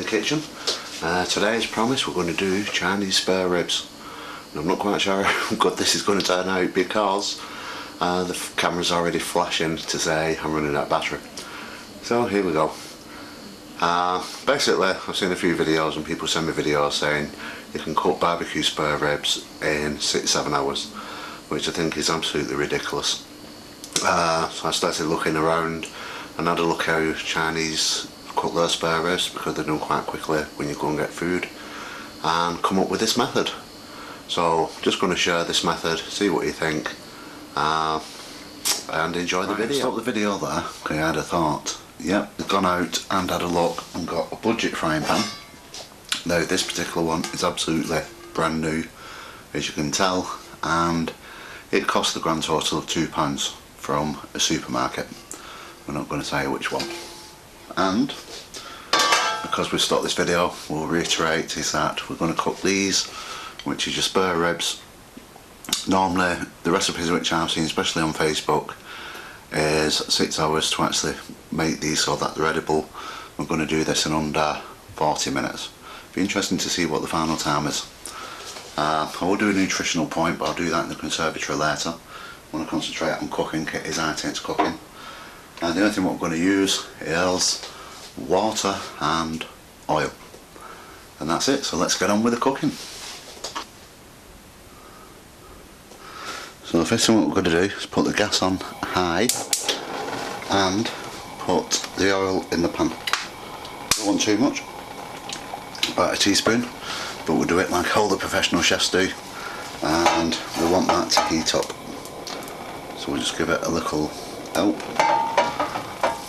kitchen. Today, as promised, we're going to do Chinese spare ribs. And I'm not quite sure how good this is going to turn out because the camera's already flashing to say I'm running out of battery. So here we go. Basically, I've seen a few videos and people send me videos saying you can cook barbecue spare ribs in 6-7 hours, which I think is absolutely ridiculous. So I started looking around and had a look how Chinese cook their spare ribs, because they're done quite quickly when you go and get food, and come up with this method. So just going to share this method, see what you think, and enjoy the video. Stop the video there. Okay, I had a thought. Yep, I've gone out and had a look and got a budget frying pan. Now this particular one is absolutely brand new, as you can tell, and it cost the grand total of £2 from a supermarket. We're not going to say which one. And because we've stopped this video, we'll reiterate is that we're going to cook these, which is your spare ribs. Normally the recipes which I've seen, especially on Facebook, is 6 hours to actually make these so that they're edible. We're going to do this in under 40 minutes. Be interesting to see what the final time is. I will do a nutritional point, but I'll do that in the conservatory later. I want to concentrate on cooking. It is intense cooking. And the only thing what we're going to use is water and oil. And that's it, so let's get on with the cooking. So the first thing what we're going to do is put the gas on high and put the oil in the pan. Don't want too much, about a teaspoon, but we'll do it like all the professional chefs do, and we want that to heat up. So we'll just give it a little help.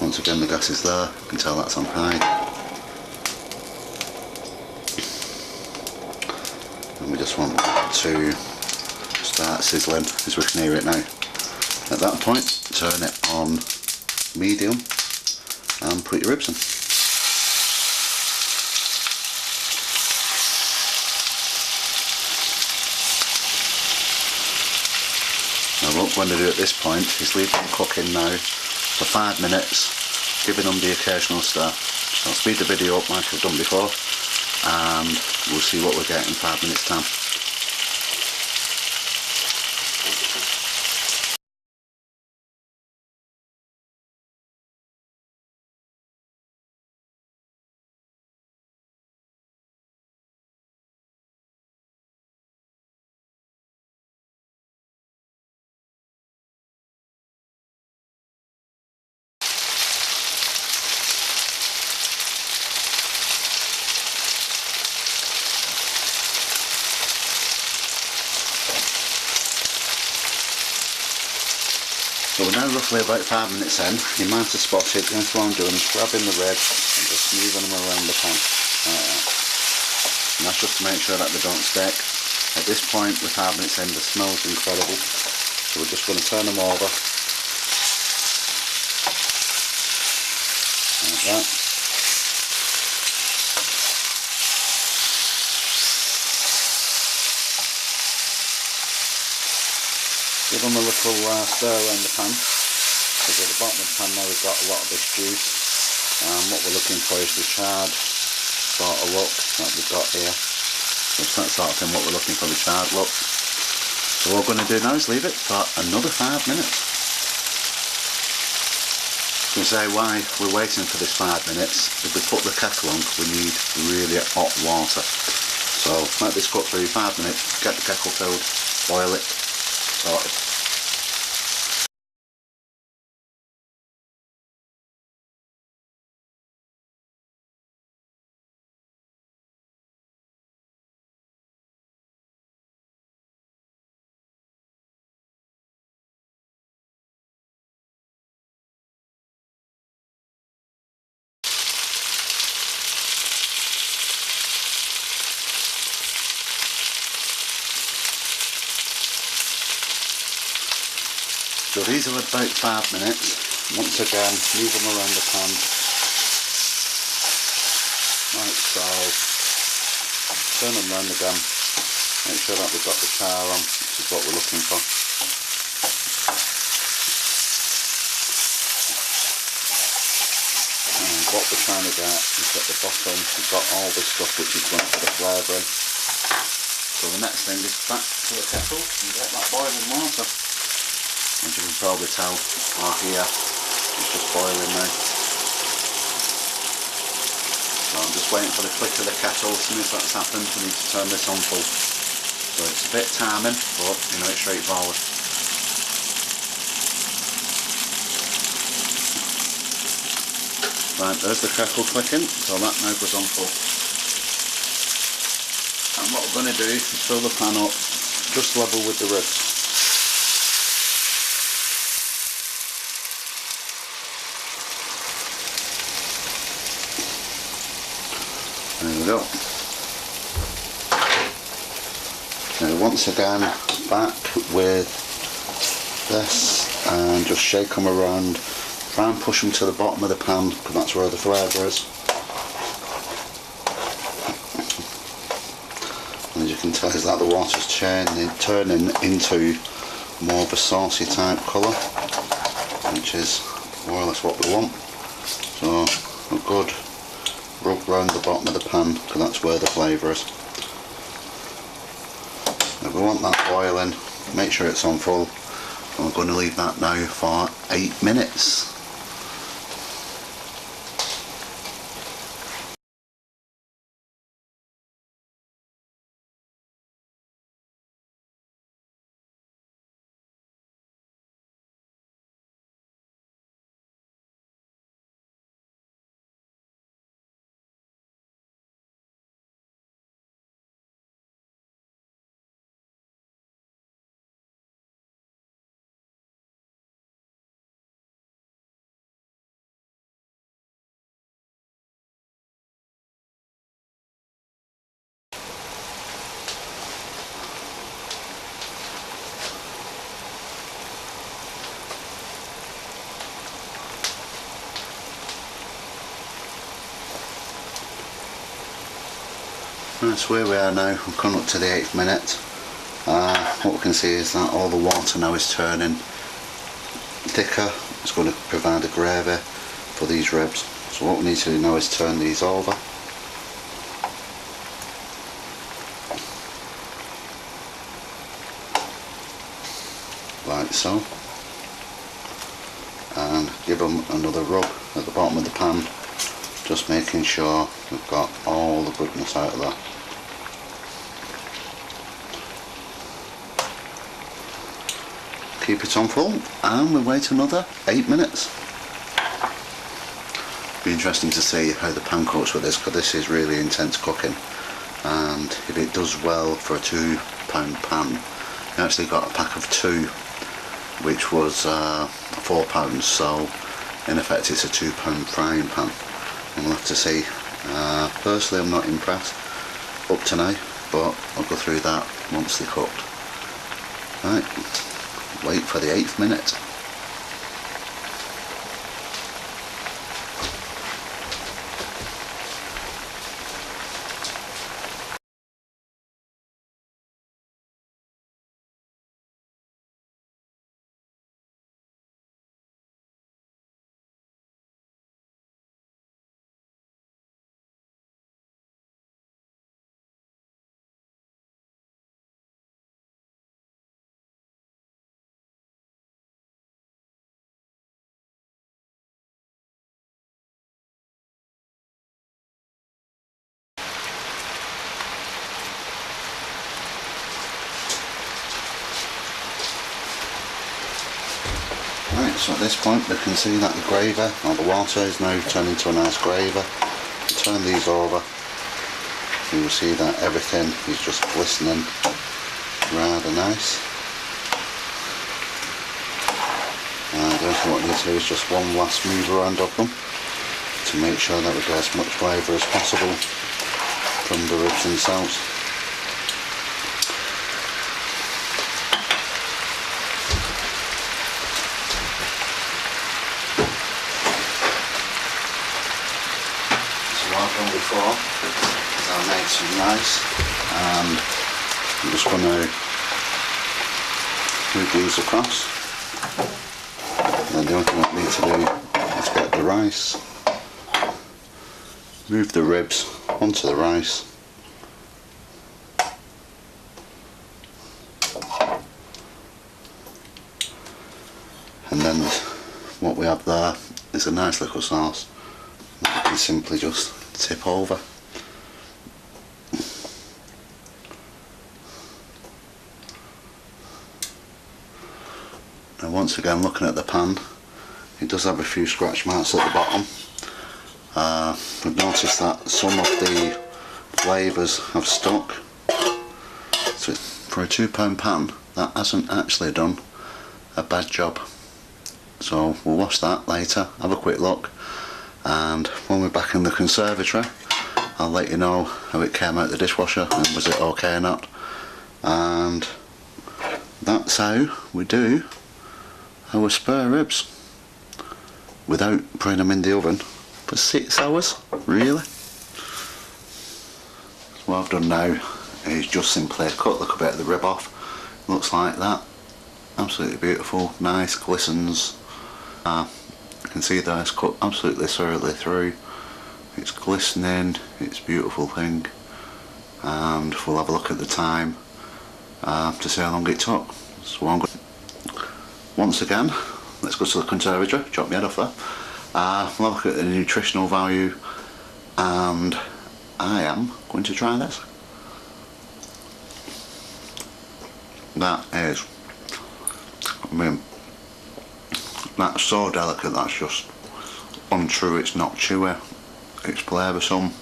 Once again the gas is there, you can tell that's on high. And we just want to start sizzling, as we can hear it now. At that point, turn it on medium and put your ribs in. Now what we're going to do at this point is leave them cooking now for 5 minutes, giving them the occasional stir. So I'll speed the video up like I've done before, and we'll see what we get in 5 minutes time. So we're now roughly about 5 minutes in. You might have spotted, that's what I'm doing, is grabbing the rib and just moving them around the pan. And that's just to make sure that they don't stick. At this point, with 5 minutes in, the smell's incredible. So we're just going to turn them over. Like that. Give them a little stir around the pan, because at the bottom of the pan now we've got a lot of this juice, and what we're looking for is the charred sort of look that we've got here. So it's that sort of thing what we're looking for, the charred look. So what we're going to do now is leave it for another 5 minutes. I was going to say why we're waiting for this 5 minutes. If we put the kettle on, we need really hot water. So let this cook through 5 minutes, get the kettle filled, boil it, sorted. So these are about 5 minutes. Once again, move them around the pan, like so. Turn them round again. Make sure that we've got the char on, which is what we're looking for. And what what we're trying to get is at the bottom we've got all this stuff which is going to put the flavour in. So the next thing is back to the kettle and get that boiling water. As you can probably tell, our here it's just boiling now. So I'm just waiting for the click of the kettle. As soon as that's happened, we need to turn this on full. So it's a bit timing, but you know, it's straightforward. Right, there's the kettle clicking, so that now goes on full. And what we're going to do is fill the pan up just level with the ribs. There we go. Now once again, back with this and just shake them around. Try and push them to the bottom of the pan because that's where the flavour is. And as you can tell, is that the water's turning into more of a saucy type colour, which is more or less what we want. So a good rub round the bottom of the pan because that's where the flavour is. If we want that boiling, make sure it's on full. And we're going to leave that now for 8 minutes. That's where we are now. We've come up to the 8th minute. What we can see is that all the water now is turning thicker. It's going to provide a gravy for these ribs. So what we need to do now is turn these over. Like so. And give them another rub at the bottom of the pan. Just making sure we've got all the goodness out of there. Keep it on full and we wait another 8 minutes. Be interesting to see how the pan cooks with this because this is really intense cooking, and if it does well for a £2 pan, I actually got a pack of 2 which was £4, so in effect it's a £2 frying pan. And we'll have to see. Personally I'm not impressed up to now, but I'll go through that once they're cooked. Right, wait for the 8th minute. Right, so at this point we can see that the gravy, or the water, is now turning into a nice gravy. Turn these over, you will see that everything is just glistening rather nice. And what we need to do is just one last move around of them to make sure that we get as much flavour as possible from the ribs themselves. Before, as I made some rice, and I'm just going to move these across, and then the only thing I need to do is get the rice move the ribs onto the rice. And then what we have there is a nice little sauce that you can simply just tip over. Now once again, looking at the pan, it does have a few scratch marks at the bottom. I've noticed that some of the flavours have stuck. So for a £2 pan, that hasn't actually done a bad job. So we'll wash that later, have a quick look, and when we're back in the conservatory I'll let you know how it came out the dishwasher and was it okay or not. And that's how we do our spare ribs without putting them in the oven for 6 hours, really. So what I've done now is just simply cut a little bit of the rib off. Looks like that. Absolutely beautiful, nice, glistens. You can see that it's cut absolutely thoroughly through. It's glistening, it's a beautiful thing, and we'll have a look at the time to see how long it took. So I'm going once again, let's go to the conservatory, chop my head off there. We'll have a look at the nutritional value, and I am going to try this. That is, I mean, that's so delicate, that's just untrue. It's not chewy, it's flavoursome.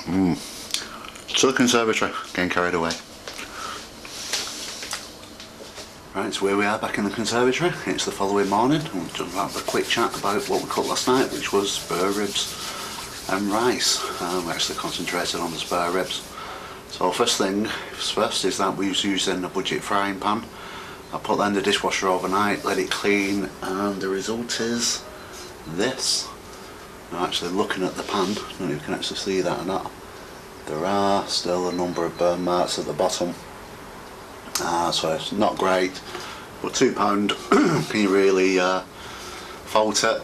To the conservatory, getting carried away. Right, so here we are back in the conservatory. It's the following morning. We'll just have a quick chat about what we cooked last night, which was spare ribs and rice. We actually concentrated on the spare ribs. So first thing first is that we was using a budget frying pan. I put that in the dishwasher overnight, let it clean, and the result is this. Now actually looking at the pan, I don't know if you can actually see that or not, there are still a number of burn marks at the bottom. So it's not great, but £2, can you really fault it?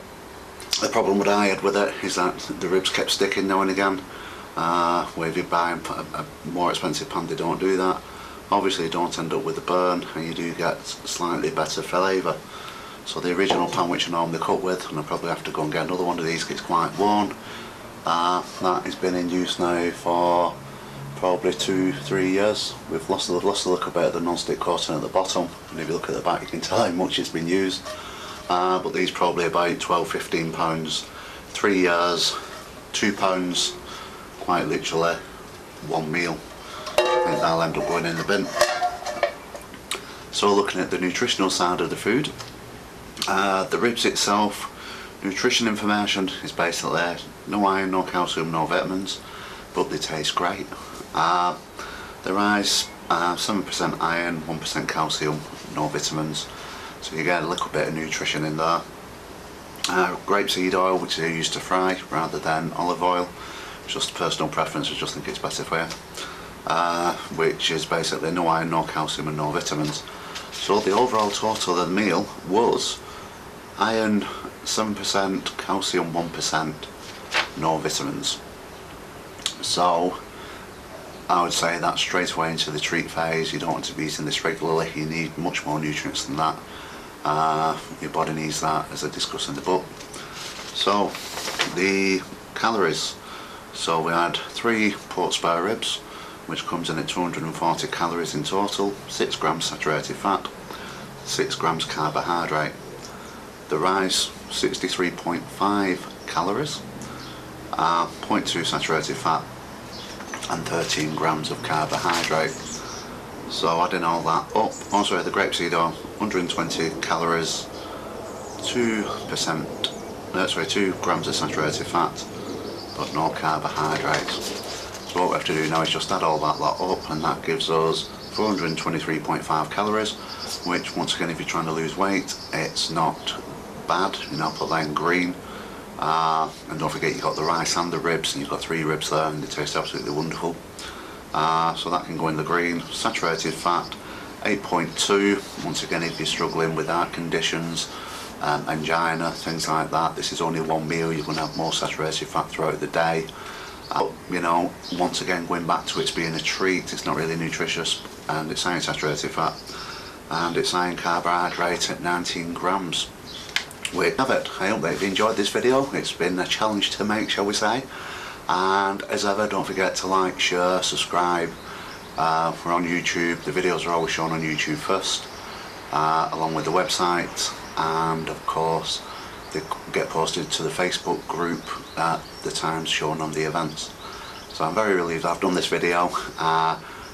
The problem that I had with it is that the ribs kept sticking now and again. Where if you buy a more expensive pan, they don't do that. Obviously you don't end up with a burn, and you do get slightly better flavour. So the original pan which I normally cook with, and I'll probably have to go and get another one of these because it's quite worn, that has been in use now for probably 2-3 years. We've lost a little bit of the non-stick coating at the bottom, and if you look at the back you can tell how much it's been used. But these probably about £12-15, 3 years, £2, quite literally one meal. I think that'll end up going in the bin. So looking at the nutritional side of the food, the ribs itself, nutrition information is basically no iron, no calcium, no vitamins, but they taste great. The rice, 7% iron, 1% calcium, no vitamins, so you get a little bit of nutrition in there. Grapeseed oil, which they use to fry rather than olive oil, just personal preference, I just think it's better for you. Which is basically no iron, no calcium and no vitamins. So the overall total of the meal was iron 7%, calcium 1%, no vitamins. So I would say that straight away into the treat phase. You don't want to be eating this regularly, you need much more nutrients than that. Your body needs that, as I discuss in the book. So the calories, so we had 3 pork spare ribs, which comes in at 240 calories in total, 6 grams saturated fat, 6 grams carbohydrate. The rice, 63.5 calories, 0.2 saturated fat, and 13 grams of carbohydrate. So adding all that up, also the grapeseed oil, 120 calories, 2 grams of saturated fat, but no carbohydrates. So what we have to do now is just add all that lot up, and that gives us 423.5 calories, which once again, if you're trying to lose weight, it's not bad. You know, put that in green. And don't forget you've got the rice and the ribs, and you've got 3 ribs there, and they taste absolutely wonderful. So that can go in the green. Saturated fat, 8.2. Once again, if you're struggling with heart conditions, angina, things like that. This is only one meal, you're going to have more saturated fat throughout the day. You know, once again, going back to it being a treat, it's not really nutritious, and it's high in saturated fat, and it's high in carbohydrate at 19 grams. We have it. I hope that you've enjoyed this video. It's been a challenge to make, shall we say. And as ever, don't forget to like, share, subscribe. We're on YouTube. The videos are always shown on YouTube first, along with the website, and of course they get posted to the Facebook group at the times shown on the events. So I'm very relieved I've done this video.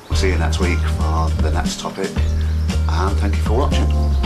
We'll see you next week for the next topic, and thank you for watching.